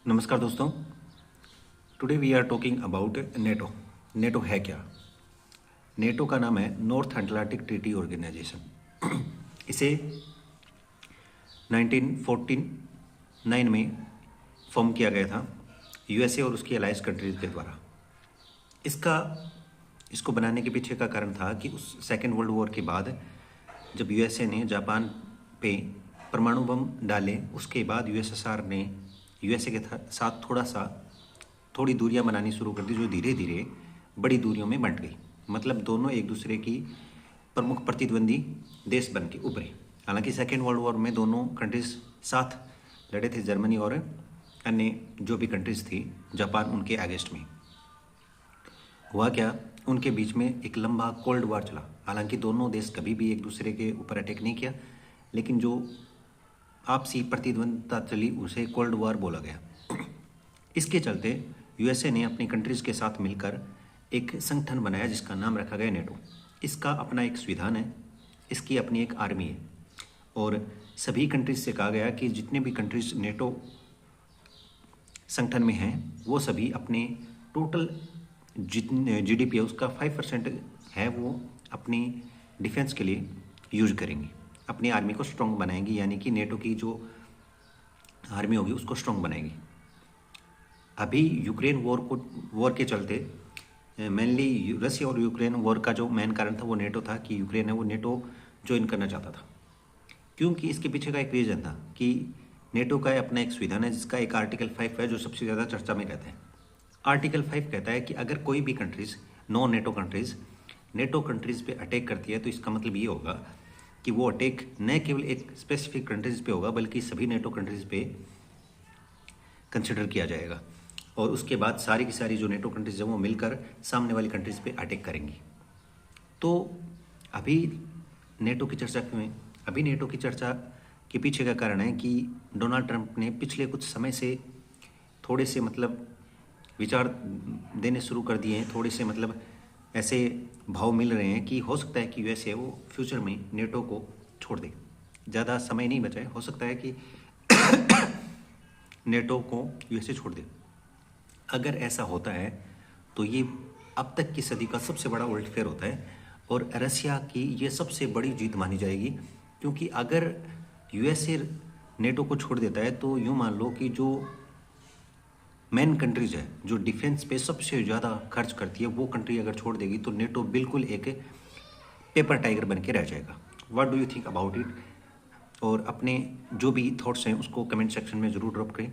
नमस्कार दोस्तों। Today we are talking about NATO. NATO है क्या? नेटो का नाम है नॉर्थ अटलांटिक ट्रीटी ऑर्गेनाइजेशन। इसे 1949 में फॉर्म किया गया था यूएसए और उसकी अलाइज कंट्रीज के द्वारा। इसका इसको बनाने के पीछे का कारण था कि उस सेकेंड वर्ल्ड वॉर के बाद जब यूएसए ने जापान पे परमाणु बम डाले, उसके बाद यूएसएसआर ने यूएसए के साथ थोड़ी दूरियां बनानी शुरू कर दी, जो धीरे धीरे बड़ी दूरियों में बंट गई। मतलब दोनों एक दूसरे की प्रमुख प्रतिद्वंदी देश बन के उभरे। हालांकि सेकेंड वर्ल्ड वॉर में दोनों कंट्रीज साथ लड़े थे, जर्मनी और अन्य जो भी कंट्रीज थी, जापान उनके अगेंस्ट में। हुआ क्या, उनके बीच में एक लंबा कोल्ड वार चला। हालांकि दोनों देश कभी भी एक दूसरे के ऊपर अटैक नहीं किया, लेकिन जो आपसी प्रतिद्वंदता चली उसे कोल्ड वॉर बोला गया। इसके चलते यूएसए ने अपनी कंट्रीज के साथ मिलकर एक संगठन बनाया जिसका नाम रखा गया नेटो। इसका अपना एक संविधान है, इसकी अपनी एक आर्मी है, और सभी कंट्रीज से कहा गया कि जितने भी कंट्रीज नेटो संगठन में हैं वो सभी अपने टोटल जितने जीडीपी है उसका 5% है वो अपनी डिफेंस के लिए यूज करेंगे, अपनी आर्मी को स्ट्रॉन्ग बनाएंगी, यानी कि नेटो की जो आर्मी होगी उसको स्ट्रॉन्ग बनाएंगी। अभी यूक्रेन वॉर के चलते मेनली रसिया और यूक्रेन वॉर का जो मेन कारण था वो नेटो था कि यूक्रेन है वो नेटो ज्वाइन करना चाहता था। क्योंकि इसके पीछे का एक रीज़न था कि नेटो का अपना एक संविधान है जिसका एक आर्टिकल 5 है जो सबसे ज़्यादा चर्चा में रहता है। आर्टिकल 5 कहता है कि अगर कोई भी कंट्रीज़ नॉन नेटो कंट्रीज़ पे अटैक करती है तो इसका मतलब ये होगा कि वो अटैक न केवल एक स्पेसिफिक कंट्रीज़ पे होगा बल्कि सभी नेटो कंट्रीज़ पे कंसिडर किया जाएगा, और उसके बाद सारी की सारी जो नेटो कंट्रीज हैं वो मिलकर सामने वाली कंट्रीज पे अटैक करेंगी। तो अभी नेटो की चर्चा क्यों है? अभी नेटो की चर्चा के पीछे का कारण है कि डोनाल्ड ट्रंप ने पिछले कुछ समय से थोड़े से विचार देने शुरू कर दिए हैं, थोड़े से ऐसे भाव मिल रहे हैं कि हो सकता है कि यूएसए वो फ्यूचर में नेटो को छोड़ दे। ज़्यादा समय नहीं बचा है, हो सकता है कि नेटो को यूएसए छोड़ दे। अगर ऐसा होता है तो ये अब तक की सदी का सबसे बड़ा उलटफेर होता है और रसिया की ये सबसे बड़ी जीत मानी जाएगी। क्योंकि अगर यूएसए नेटो को छोड़ देता है तो यूँ मान लो कि जो मेन कंट्रीज है जो डिफेंस पे सबसे ज़्यादा खर्च करती है वो कंट्री अगर छोड़ देगी तो नेटो बिल्कुल एक पेपर टाइगर बन के रह जाएगा। What do you think about it? और अपने जो भी थॉट्स हैं उसको कमेंट सेक्शन में ज़रूर ड्रॉप करें।